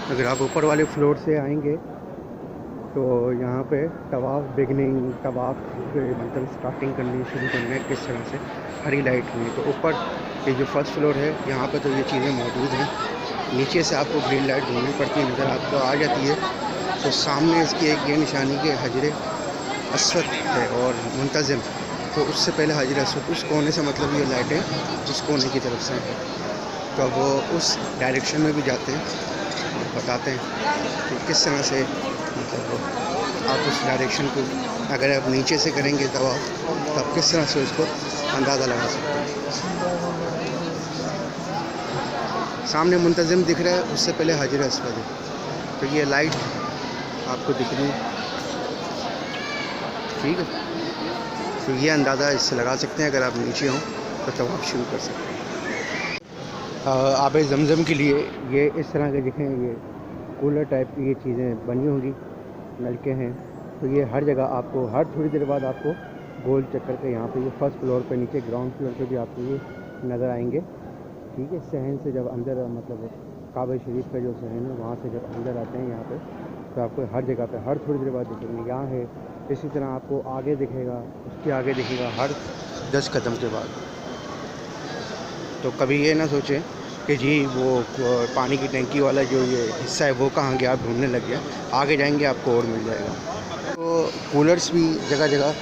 अगर आप ऊपर वाले फ्लोर से आएंगे तो यहाँ पे तवाफ बिगनिंग तवाफ मतलब स्टार्टिंग करनी शुरू करना है किस तरह से हरी लाइट हुई। तो ऊपर ये जो फर्स्ट फ्लोर है यहाँ पे तो ये चीज़ें मौजूद हैं। नीचे से आपको ग्रीन लाइट ढूंढनी पड़ती है, नज़र आपको आ जाती है। तो सामने इसकी एक ये निशानी के हजर अस्वद है और मुंतज़िम, तो उससे पहले हजर अस्वद उस कोने से मतलब ये लाइटें उस कोने की तरफ से हैं। तो अब वो उस डायरेक्शन में भी जाते हैं और बताते हैं कि किस तरह से मतलब आप उस डायरेक्शन को अगर आप नीचे से करेंगे तो आप किस तरह से उसको अंदाज़ा लगा सकते हैं। सामने मुंतज़िम दिख रहा है, उससे पहले हजर अस्वद है। तो ये लाइट आपको दिख रही है, ठीक है। तो ये अंदाज़ा इससे लगा सकते हैं, अगर आप नीचे हों तो तवाफ शुरू कर सकते हैं। आब ज़मज़म के लिए ये इस तरह के दिखें, ये कूलर टाइप की ये चीज़ें बनी होंगी, नलके हैं। तो ये हर जगह आपको हर थोड़ी देर बाद आपको गोल चक्कर के यहाँ पे ये फर्स्ट फ्लोर पे, नीचे ग्राउंड फ्लोर पे भी आपको ये नज़र आएंगे, ठीक है। सहन से जब अंदर मतलब काबा शरीफ का जो सहन है वहाँ से जब अंदर आते हैं यहाँ पे तो आपको हर जगह पे हर थोड़ी देर बाद दिखेंगे। यहाँ है, इसी तरह आपको आगे दिखेगा, उसके आगे दिखेगा हर 10 कदम के बाद। तो कभी ये ना सोचें कि जी वो पानी की टंकी वाला जो ये हिस्सा है वो कहाँ गया, आप ढूंढने लग गया। आगे जाएंगे आपको और मिल जाएगा। तो कूलर्स भी जगह जगह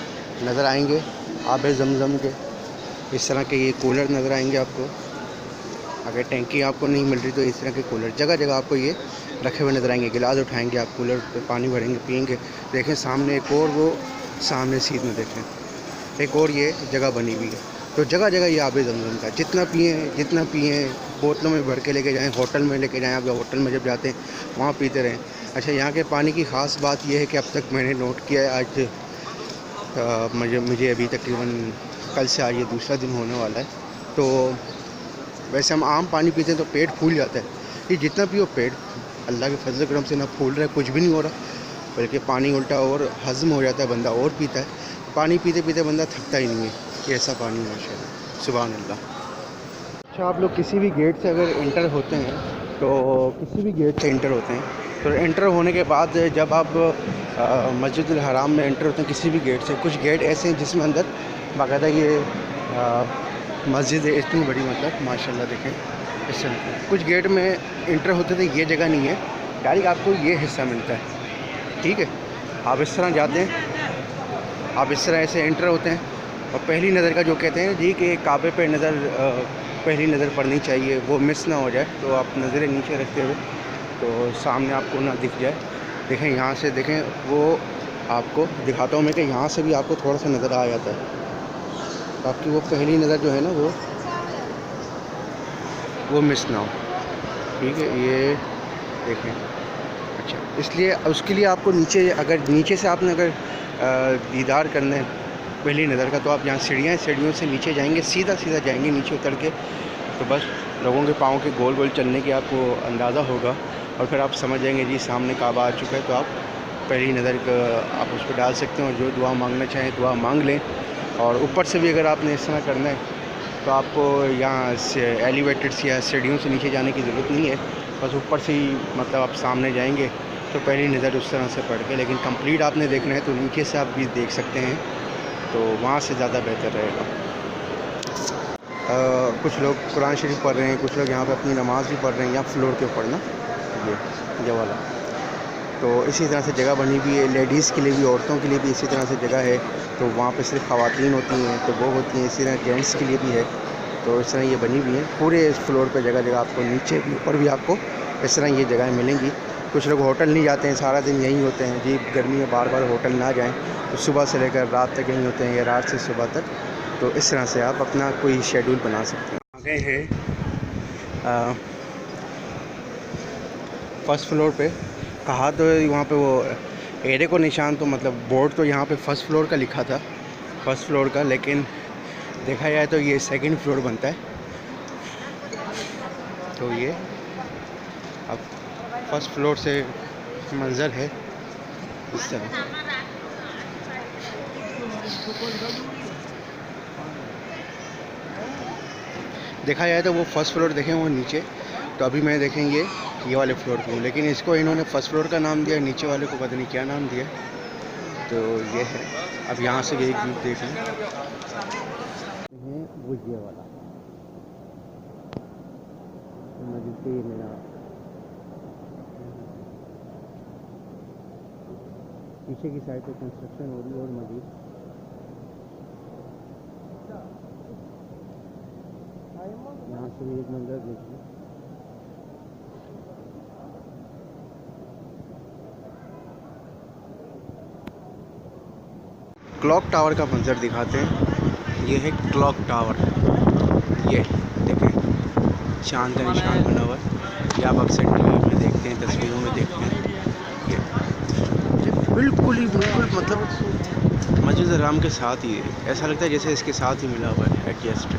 नज़र आएंगे, आब ज़मज़म के इस तरह के ये कूलर नज़र आएंगे आपको। अगर टंकी आपको नहीं मिल रही तो इस तरह के कूलर जगह जगह आपको ये रखे हुए नज़र आएंगे। गिलास उठाएंगे आप, कूलर पे पानी भरेंगे, पियेंगे। देखें सामने एक और, वो सामने सीट में देखें एक और ये जगह बनी हुई है। तो जगह जगह ये आब ज़मज़म का जितना पिएँ बोतलों में भर के लेके जाएँ, होटल में लेके जाएँ। आप होटल में जब जाते हैं वहाँ पीते रहें। अच्छा, यहाँ के पानी की ख़ास बात यह है कि अब तक मैंने नोट किया है, आज मुझे अभी तकरीबन कल से आज ये दूसरा दिन होने वाला है। तो वैसे हम आम पानी पीते हैं तो पेट फूल जाता है, ये जितना पियो पेट अल्लाह के फजल करम से ना फूल रहा है, कुछ भी नहीं हो रहा, बल्कि पानी उल्टा और हज़म हो जाता है, बंदा और पीता है। पानी पीते पीते बंदा थकता ही नहीं है, ये ऐसा पानी है माशाल्लाह, सुभान अल्लाह। अच्छा, आप लोग किसी भी गेट से अगर इंटर होते हैं तो किसी भी गेट से इंटर होते हैं तो इंटर होने के बाद जब आप मस्जिदुल हराम में इंटर होते हैं किसी भी गेट से, कुछ गेट ऐसे हैं जिसमें अंदर बाकायदा ये मस्जिद है इतनी बड़ी, मतलब माशाल्लाह देखें इस तरह। कुछ गेट में इंटर होते थे ये जगह नहीं है, डायरेक्ट आपको ये हिस्सा मिलता है, ठीक है। आप इस तरह जाते हैं, आप इस तरह ऐसे इंटर होते हैं और पहली नज़र का जो कहते हैं जी कि काबे पे नज़र पहली नज़र पड़नी चाहिए, वो मिस ना हो जाए। तो आप नज़रें नीचे रखते हुए तो सामने आपको ना दिख जाए। देखें यहाँ से, देखें वो आपको दिखाता हूँ मैं कि यहाँ से भी आपको थोड़ा सा नज़र आ जाता है। तो आपकी वो पहली नज़र जो है ना वो मिस ना हो, ठीक है। ये देखें, अच्छा, इसलिए उसके लिए आपको नीचे, अगर नीचे से आपने अगर दीदार करना है पहली नज़र का, तो आप यहाँ सीढ़ियों से नीचे जाएंगे, सीधा जाएंगे नीचे उतर के, तो बस लोगों के पाँव के गोल गोल चलने की आपको अंदाज़ा होगा और फिर आप समझ जाएंगे जी सामने काबा आ चुका है। तो आप पहली नज़र का आप उस पर डाल सकते हैं और जो दुआ मांगना चाहें दुआ मांग लें। और ऊपर से भी अगर आपने इस तरह करना है तो आपको यहाँ से एलिवेटेड या सीढ़ियों से नीचे जाने की ज़रूरत नहीं है, बस ऊपर से ही मतलब आप सामने जाएंगे तो पहली नज़र उस तरह से पड़ के। लेकिन कंप्लीट आपने देखना है तो नीचे से आप भी देख सकते हैं, तो वहाँ से ज़्यादा बेहतर रहेगा। कुछ लोग कुरान शरीफ पढ़ रहे हैं, कुछ लोग यहाँ पे अपनी नमाज़ भी पढ़ रहे हैं यहाँ फ्लोर के ऊपर ना, ये वाला। तो इसी तरह से जगह बनी हुई है लेडीज़ के लिए भी, औरतों के लिए भी इसी तरह से जगह है। तो वहाँ पे सिर्फ ख़वातीन होती हैं तो वो होती हैं, इसी तरह जेंट्स के लिए भी है। तो इस तरह ये बनी हुई है पूरे इस फ्लोर पे, जगह जगह आपको नीचे भी ऊपर भी आपको इस तरह ये जगह मिलेंगी। कुछ लोग होटल नहीं जाते हैं, सारा दिन यहीं होते हैं जी, गर्मी में बार बार होटल ना जाएं, तो सुबह से लेकर रात तक यहीं होते हैं या रात से सुबह तक। तो इस तरह से आप अपना कोई शेड्यूल बना सकते हैं। आगे है फर्स्ट फ्लोर पे, कहा तो वहाँ पे वो एरिया को निशान तो मतलब बोर्ड तो यहाँ पे फर्स्ट फ्लोर का लिखा था, फर्स्ट फ्लोर का, लेकिन देखा जाए तो ये सेकंड फ्लोर बनता है। तो ये अब फर्स्ट फ्लोर से मंज़र है इस तरह। देखा जाए तो वो फर्स्ट फ्लोर देखें वो नीचे, तो अभी मैं देखेंगे ये वाले फ्लोर पे हूँ, लेकिन इसको इन्होंने फर्स्ट फ्लोर का नाम दिया, नीचे वाले को पता नहीं क्या नाम दिया। तो ये है, अब यहाँ से एक व्यू देखें वो ये वाला मस्जिद के मीनार, पीछे की साइड पे कंस्ट्रक्शन हो रही है और मस्जिद यहाँ से भी एक मंजर देखिए। क्लॉक टावर का मंजर दिखाते हैं। ये है क्लॉक टावर, ये देखें चांद का निशान बना हुआ है। ये आप अक्सर टीवी में देखते हैं, तस्वीरों में देखते हैं। ये बिल्कुल ही बिल्कुल मतलब मस्जिद हराम के साथ ही है, ऐसा लगता है जैसे इसके साथ ही मिला हुआ है एडजस्ट।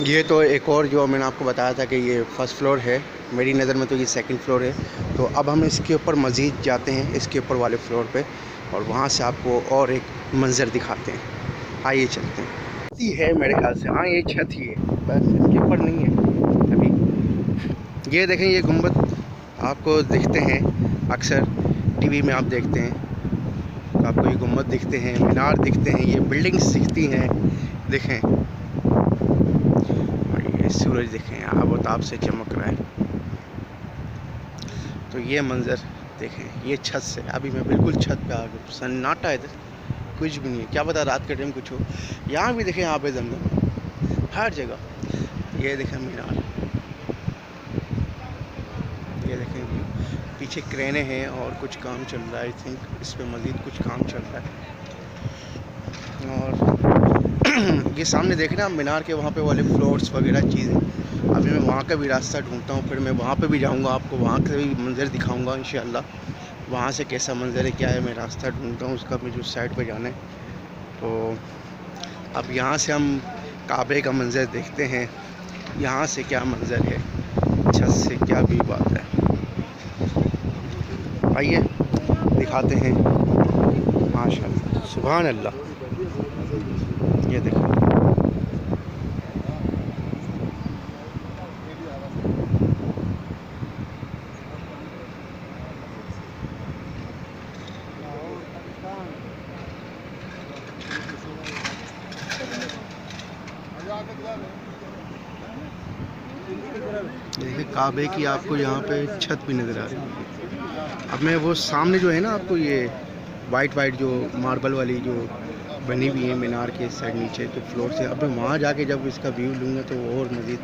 ये तो एक और जो मैंने आपको बताया था कि ये फर्स्ट फ्लोर है, मेरी नज़र में तो ये सेकंड फ्लोर है। तो अब हम इसके ऊपर मज़ीद जाते हैं, इसके ऊपर वाले फ्लोर पे, और वहाँ से आपको और एक मंज़र दिखाते हैं। आइए चलते हैं। ये है मेरे ख्याल से, हाँ ये छत ही है, बस इसके ऊपर नहीं है अभी। ये देखें ये गुंबद आपको दिखते हैं, अक्सर टीवी में आप देखते हैं तो आपको ये गुंबद दिखते हैं, मीनार दिखते हैं, ये बिल्डिंग्स दिखती हैं। देखें सूरज देखें आबोताब से चमक रहा है। तो ये मंज़र देखें, ये छत से, अभी मैं बिल्कुल छत पे आ गया, सन्नाटा है इधर, कुछ भी नहीं है, क्या पता रात के टाइम कुछ हो। यहाँ भी देखें, यहाँ पे जमजम हर जगह। ये देखें मीनार, ये देखें पीछे क्रेनें हैं और कुछ काम चल रहा है। आई थिंक इस पर मज़ीद कुछ काम चल रहा है। और ये सामने देख रहे हैं आप मीनार के वहाँ पे वाले फ्लोर्स वगैरह चीज़ें। अभी मैं वहाँ का भी रास्ता ढूंढता हूँ, फिर मैं वहाँ पे भी जाऊँगा, आपको वहाँ का भी मंज़र दिखाऊँगा इंशाअल्लाह। वहाँ से कैसा मंज़र है क्या है, मैं रास्ता ढूंढता हूँ उसका, मुझे उस साइड पे जाना है। तो अब यहाँ से हम काबे का मंज़र देखते हैं, यहाँ से क्या मंज़र है, छत से क्या भी बात है। आइए दिखाते हैं। माशाअल्लाह सुभान अल्लाह, ये देखो देखिए काबे की आपको यहाँ पे छत भी नज़र आ रही है। अब मैं वो सामने जो है ना आपको ये वाइट जो मार्बल वाली जो बनी हुई है मीनार के साइड नीचे के फ्लोर से, अब मैं वहाँ जाके जब इसका व्यू लूँगा तो और मज़ीद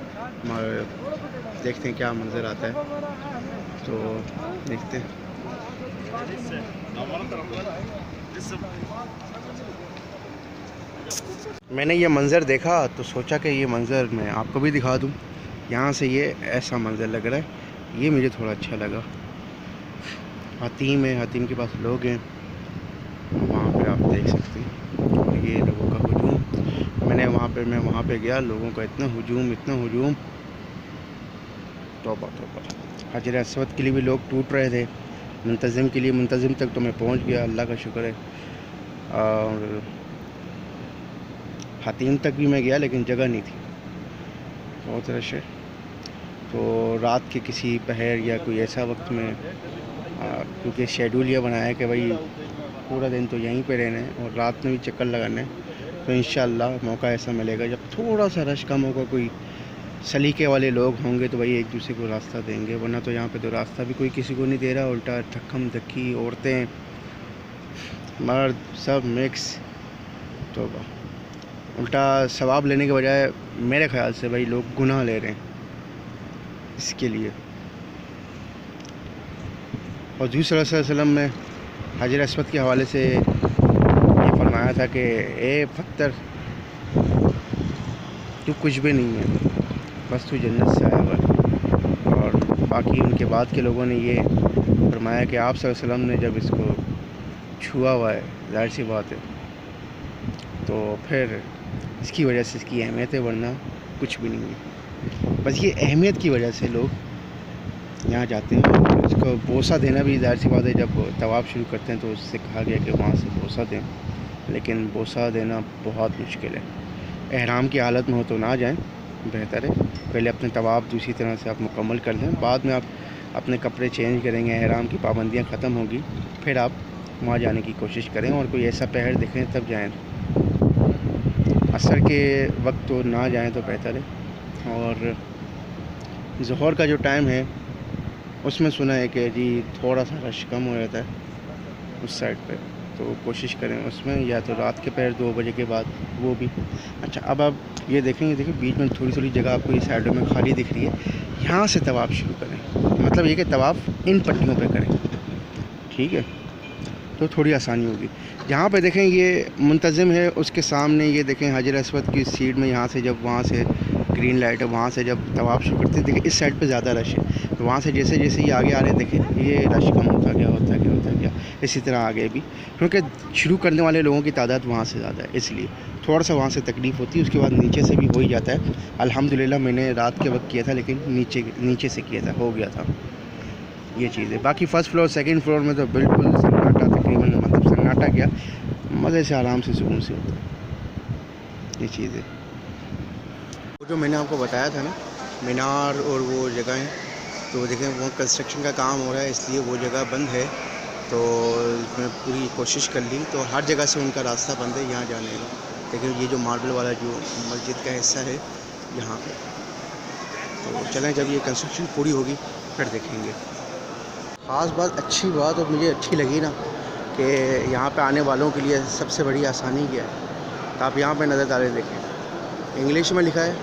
देखते हैं क्या मंज़र आता है। तो देखते हैं। मैंने ये मंज़र देखा तो सोचा कि ये मंज़र मैं आपको भी दिखा दूँ। यहाँ से ये ऐसा मंज़र लग रहा है, ये मुझे थोड़ा अच्छा लगा। हतीम है, हतीम के पास लोग हैं, वहाँ पे आप देख सकते हैं ये लोगों का हुजूम। मैं वहाँ पे गया, लोगों का इतना हुजूम, तौबा तौबा। हजर अस्वद के लिए भी लोग टूट रहे थे, मुंतज़िम तक तो मैं पहुँच गया, अल्लाह का शुक्र है। और हतीम तक भी मैं गया लेकिन जगह नहीं थी, बहुत रश है। तो रात के किसी पहर या कोई ऐसा वक्त में, क्योंकि शेड्यूल ये बनाया है कि भाई पूरा दिन तो यहीं पे रहना है और रात में भी चक्कर लगाना है, तो इंशाअल्लाह मौका ऐसा मिलेगा जब थोड़ा सा रश कम होगा, कोई सलीके वाले लोग होंगे तो भाई एक दूसरे को रास्ता देंगे, वरना तो यहाँ पे तो रास्ता भी कोई किसी को नहीं दे रहा। उल्टा धक्कम धक्की, औरतें मर्द सब मिक्स। तो उल्टा सवाब लेने के बजाय मेरे ख्याल से भाई लोग गुनाह ले रहे हैं इसके लिए। और दूसरा वसल्लम ने हजर अस्वद के हवाले से ये फरमाया था कि ए पत्थर, तू कुछ भी नहीं है, बस तू जन्नत से आया हुआ। और बाकी उनके बाद के लोगों ने ये फरमाया कि आप सल्लल्लाहु अलैहि वसल्लम ने जब इसको छुआ हुआ है, जाहिर सी बात है, तो फिर इसकी वजह से इसकी अहमियत है, वरना कुछ भी नहीं है। बस ये अहमियत की वजह से लोग यहाँ जाते हैं। और इसको बोसा देना भी जाहिर सी बात है, जब तवाफ़ शुरू करते हैं तो उससे कहा गया कि वहाँ से बोसा दें, लेकिन बोसा देना बहुत मुश्किल है। एहराम की हालत में हो तो ना जाएं, बेहतर है। पहले अपने तवाफ़ दूसरी तरह से आप मुकम्मल कर लें, बाद में आप अपने कपड़े चेंज करेंगे, एहराम की पाबंदियाँ ख़त्म होगी, फिर आप वहाँ जाने की कोशिश करें। और कोई ऐसा पहर देखें तब जाएँ, असर के वक्त तो ना जाएं तो बेहतर है। और ज़ोहर का जो टाइम है उसमें सुना है कि जी थोड़ा सा रश कम हो जाता है उस साइड पे, तो कोशिश करें उसमें, या तो रात के पहर 2 बजे के बाद वो भी। अच्छा, अब आप ये देखेंगे, देखिए बीच में थोड़ी थोड़ी जगह आपको ये साइडों में खाली दिख रही है, यहाँ से तवाफ़ शुरू करें। मतलब ये कि तवाफ़ इन पट्टियों पे करें, ठीक है, तो थोड़ी आसानी होगी। जहाँ पे देखें ये मुंतज़िम है, उसके सामने ये देखें हजर अस्वद की सीट में, यहाँ से जब वहाँ से ग्रीन लाइट है, वहाँ से जब तवाफ़ शुरू करते हैं, देखिए इस साइड पे ज़्यादा रश है, तो वहाँ से जैसे जैसे ये आगे आ रहे हैं, देखें ये रश कम होता गया। इसी तरह आगे भी, क्योंकि शुरू करने वाले लोगों की तादाद वहाँ से ज़्यादा है, इसलिए थोड़ा सा वहाँ से तकलीफ़ होती है। उसके बाद नीचे से भी हो ही जाता है। अल्हम्दुलिल्लाह मैंने रात के वक्त किया था, लेकिन नीचे से किया था, हो गया था ये चीज़ है। बाकी फ़र्स्ट फ्लोर सेकंड फ्लोर में तो बिल्कुल सन्नाटा, तकरीबन मतलब सन्नाटा क्या, मज़े से आराम से सुकून से होता है, ये चीज़ है। वो जो मैंने आपको बताया था ना, मीनार और वो जगहें, तो देखें वो कंस्ट्रक्शन का काम हो रहा है, इसलिए वो जगह बंद है। तो मैं पूरी कोशिश कर ली, तो हर जगह से उनका रास्ता बंद है यहाँ जाने का। लेकिन ये जो मार्बल वाला जो मस्जिद का हिस्सा है यहाँ पे, तो चलें जब ये कंस्ट्रक्शन पूरी होगी फिर देखेंगे। ख़ास बात, अच्छी बात और मुझे अच्छी लगी ना, कि यहाँ पे आने वालों के लिए सबसे बड़ी आसानी क्या है। तो आप यहाँ पे नज़र डालें, देखें इंग्लिश में लिखा है,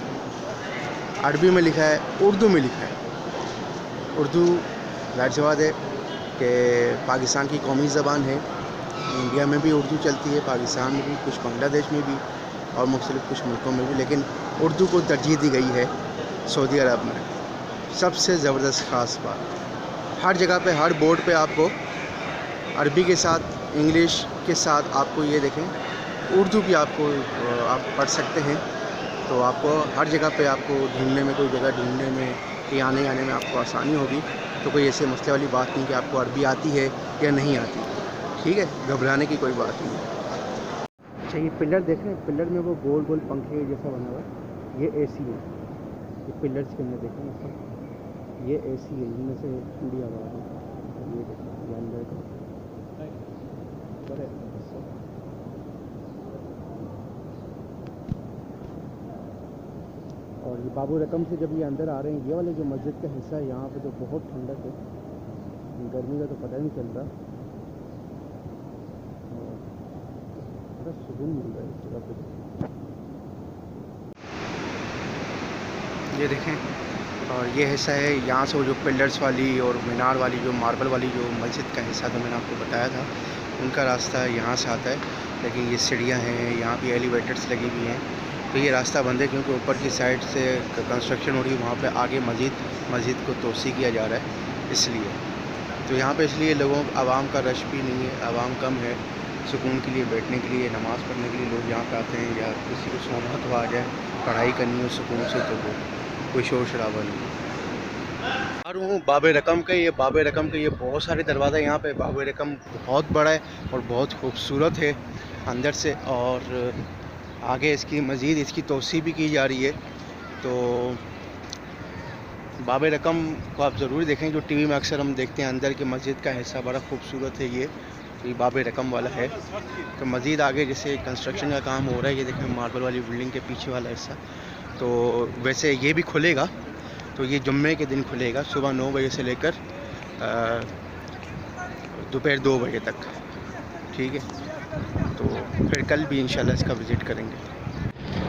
अरबी में लिखा है, उर्दू में लिखा है। उर्दू जाहिर सी बात है कि पाकिस्तान की कौमी ज़बान है, इंडिया में भी उर्दू चलती है, पाकिस्तान में भी, कुछ बांग्लादेश में भी और मुख्तलिफ़ कुछ मुल्कों में भी, लेकिन उर्दू को तरजीह दी गई है सऊदी अरब में। सबसे ज़बरदस्त ख़ास बात, हर जगह पे, हर बोर्ड पे आपको अरबी के साथ, इंग्लिश के साथ आपको ये देखें उर्दू भी आपको आप पढ़ सकते हैं। तो आपको हर जगह पे आपको ढूंढने में, कोई जगह ढूंढने में या आने में आपको आसानी होगी। तो कोई ऐसे मसले वाली बात नहीं कि आपको अरबी आती है या नहीं आती, ठीक है, घबराने की कोई बात नहीं। अच्छा, ये पिलर देख रहे हैं, पिलर में वो गोल गोल पंखे जैसा बना हुआ है, ये AC है। ये पिलर्स के अंदर देखें, मतलब ये AC है, इनमें से ठंडी हवा आ रही है। ये देखें, ये अंदर का और ये बाबू रकम से जब ये अंदर आ रहे हैं, ये वाले जो मस्जिद का हिस्सा है, यहाँ पे तो बहुत ठंडक है, गर्मी का तो पता नहीं चल रहा, बड़ा सुकून मिल रहा है इस जगह पे। ये देखें, और ये हिस्सा है यहाँ से वो जो पिलर्स वाली और मीनार वाली जो मार्बल वाली जो मस्जिद का हिस्सा था, मैंने आपको बताया था, उनका रास्ता यहाँ से आता है। लेकिन ये सीढ़ियाँ हैं, यहाँ भी एलिवेटर्स लगी हुई हैं, तो ये रास्ता बंद है क्योंकि ऊपर की साइड से कंस्ट्रक्शन हो रही है, वहाँ पे आगे मस्जिद को तोसी किया जा रहा है, इसलिए। तो यहाँ पे इसलिए लोगों, आवाम का रश भी नहीं है, आवाम कम है, सुकून के लिए, बैठने के लिए, नमाज़ पढ़ने के लिए लोग यहाँ पे आते हैं, या किसी को सोना तो आ जाए, पढ़ाई करनी हो सुकून से, तो वो कोई शोर शराबा नहीं। और वो बाबे रकम का, ये बाबे रकम का ये बहुत सारे दरवाज़ा यहाँ पे। बाबे रकम बहुत बड़ा है और बहुत खूबसूरत है अंदर से, और आगे इसकी मज़ीद इसकी तोसी भी की जा रही है। तो बाबे रकम को आप ज़रूर देखें, जो टीवी में अक्सर हम देखते हैं, अंदर के मस्जिद का हिस्सा बड़ा खूबसूरत है ये। ये बाब रकम वाला है। तो मज़ीद आगे जैसे कंस्ट्रक्शन का काम हो रहा है, ये देखें मार्बल वाली बिल्डिंग के पीछे वाला हिस्सा। तो वैसे ये भी खुलेगा, तो ये जुम्मे के दिन खुलेगा सुबह 9 बजे से लेकर दोपहर 2 बजे तक। ठीक है, तो फिर कल भी इंशाल्लाह इसका विज़िट करेंगे।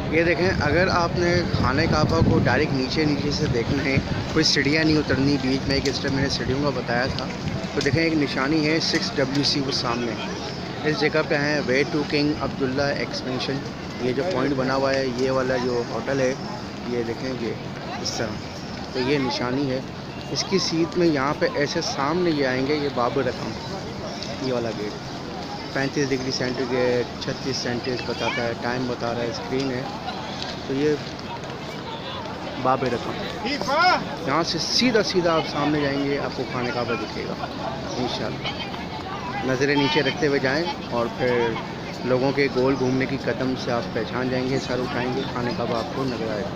ये देखें, अगर आपने खाने काबा को डायरेक्ट नीचे से देखना है, कोई सीढ़ियाँ नहीं उतरनी बीच में, एक स्टेप मैंने सीढ़ियों का बताया था। तो देखें एक निशानी है 6WC वो सामने, इस जगह पे हैं way to King Abdullah expansion. ये जो पॉइंट बना हुआ है, ये वाला जो होटल है, ये देखें ये इस तरह, तो ये निशानी है इसकी सीट में। यहाँ पे ऐसे सामने ये आएंगे, ये बाब रकम, ये वाला गेट 35 डिग्री सेंटीग्रेड 36 सेंटीग्रेड बताता है, टाइम बता रहा है, स्क्रीन है। तो ये बाब रकम, यहाँ से सीधा आप सामने जाएंगे, आपको खाने काबा दिखेगा इंशाल्लाह। नज़रें नीचे रखते हुए जाएं और फिर लोगों के गोल घूमने की कदम से आप पहचान जाएंगे, सर उठाएंगे, खाने काबा आपको नजर आएगा।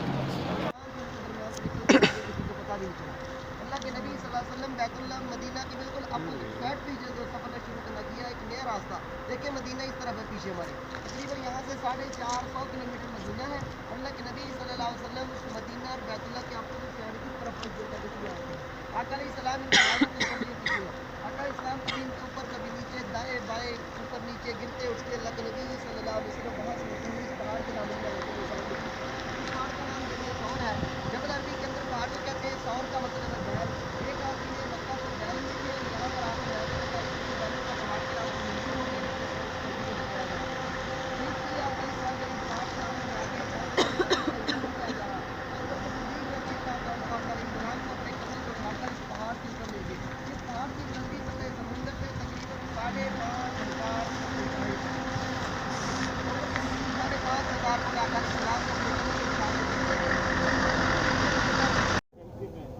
अल्लाह के नबी सल्लल्लाहु अलैहि वसल्लम बैतुल्लाह मदीना के बिल्कुल अपोजिट साइड पे जो सफ़र शुरू करना किया, एक नया रास्ता देखिए, मदीना इस तरफ है पीछे हमारे, तकरीबन यहाँ से 450 किलोमीटर मदीना है। अल्लाह के नबी सल्लल्लाहु अलैहि वसल्लम मदीना और बैतुल्लाह के अपोजिट साइड की तरफ आका अलैहिस्सलाम कभी के ऊपर कभी नीचे, दाएँ बाएँ ऊपर नीचे गिरते उठते, अल्लाह के नबी सल्लल्लाहु अलैहि वसल्लम वहाँ से पहाड़ के नाम सौर है। जबल अरबी के अंदर पहाड़ को कहते हैं, सौर का मतलब है बैल। एक आदमी ने मक्का से बैल लिए, यहाँ पर आकर बैलों का पहाड़ के नाम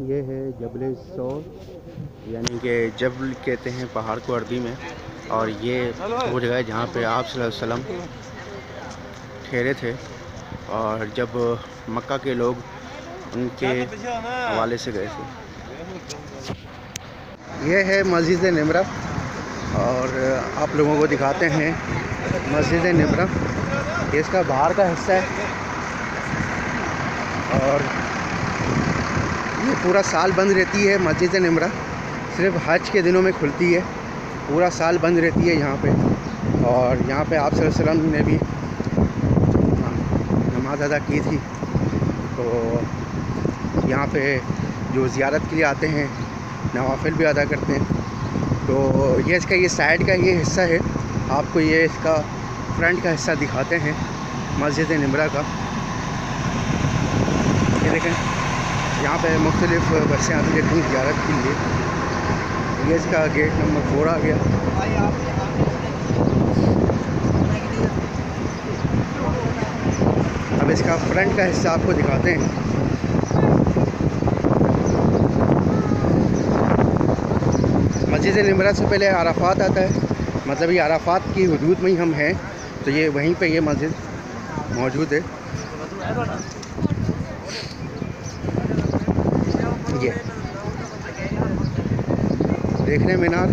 ये है जबल सौर, यानी कि जबल कहते हैं पहाड़ को अरबी में। और ये वो जगह है जहाँ पे आप सल्लल्लाहु अलैहि वसल्लम ठहरे थे, और जब मक्का के लोग उनके हवाले से गए थे। ये है मस्जिद निमरा, और आप लोगों को दिखाते हैं मस्जिद निमरा। ये इसका बाहर का हिस्सा है, और ये पूरा साल बंद रहती है मस्जिद निमरा, सिर्फ हज के दिनों में खुलती है, पूरा साल बंद रहती है यहाँ पे। और यहाँ पे आप सल्लल्लाहु अलैहि वसल्लम ने भी नमाज अदा की थी। तो यहाँ पे जो ज़ियारत के लिए आते हैं, नवाफिल भी अदा करते हैं। तो ये इसका ये साइड का ये हिस्सा है, आपको ये इसका फ्रंट का हिस्सा दिखाते हैं मस्जिद निमरा का। ये देखें, यहाँ पे मुख्तलिफ बसें आती रहती हैं ज़ियारत के लिए। ये इसका गेट नंबर 4 आ गया। अब इसका फ्रंट का हिस्सा आपको दिखाते हैं। मस्जिद निमरा से पहले अराफात आता है, मतलब ये अराफात की हुदूद में ही हम हैं, तो ये वहीं पे ये मस्जिद मौजूद है। ये देखने मीनार,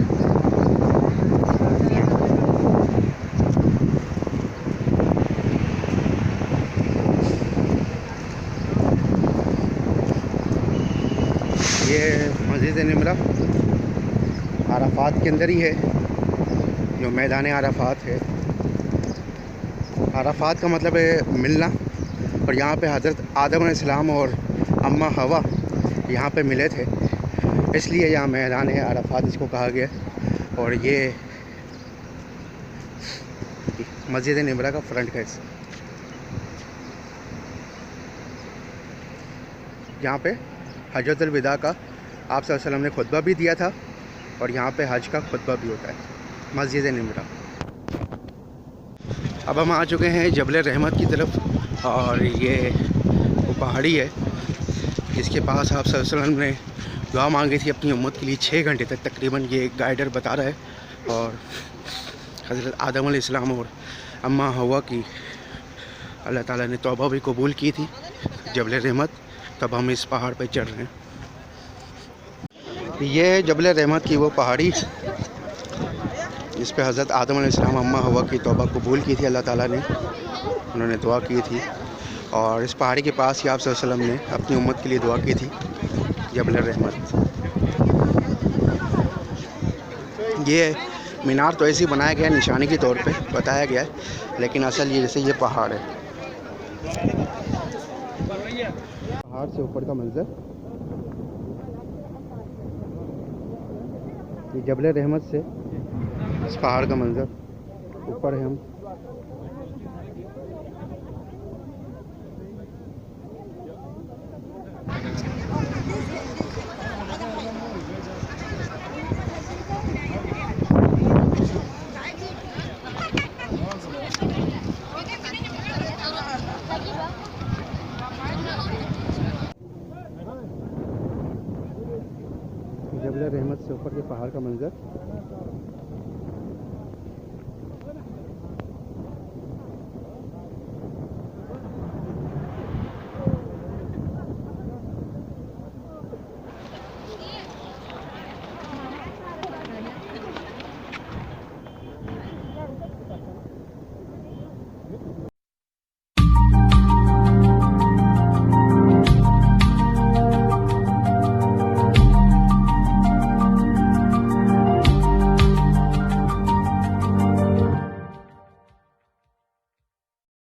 ये मस्जिद निमरा अराफात के अंदर ही है, जो मैदान अराफात है। अराफात का मतलब है मिलना, और यहाँ पे हज़रत आदम अलैहिस्सलाम और अम्मा हवा यहाँ पे मिले थे, इसलिए यहाँ मैदान अराफात इसको कहा गया। और ये मस्जिद निमरा का फ्रंट का हिस्सा, यहाँ पे हजरतुल विदा का आप सल्लल्लाहु अलैहि वसल्लम ने खुतबा भी दिया था, और यहाँ पे हज का खुतबा भी होता है मस्जिद निमरा। अब हम आ चुके हैं जबल रहमत की तरफ, और ये वो पहाड़ी है जिसके पास आप सल्लल्लाहु अलैहि वसल्लम ने दुआ मांगी थी अपनी उम्मत के लिए 6 घंटे तक तकरीबन, ये गाइडर बता रहा है। और हज़रत आदम अलैहिस्सलाम और अम्मा हवा की अल्लाह ताला ने तौबा भी कबूल की थी जबल रहमत, तब हम इस पहाड़ पर चढ़ रहे हैं। ये है जबल रहमत की वो पहाड़ी, इस पे हज़रत आदम अलैहिस्सलाम अम्मा हवा की तौबा कबूल की थी अल्लाह ताला ने, उन्होंने दुआ की थी। और इस पहाड़ी के पास ही आप सल्लल्लाहु अलैहि वसल्लम ने अपनी उम्मत के लिए दुआ की थी, जबल रहमत। ये मीनार तो ऐसे ही बनाया गया है, निशानी के तौर पे बताया गया है, लेकिन असल ये जैसे ये पहाड़ है, पहाड़ से ऊपर का मंजर, ये जबल रहमत से इस पहाड़ का मंजर, ऊपर है हम। जबल रहमत से ऊपर के पहाड़ का मंजर।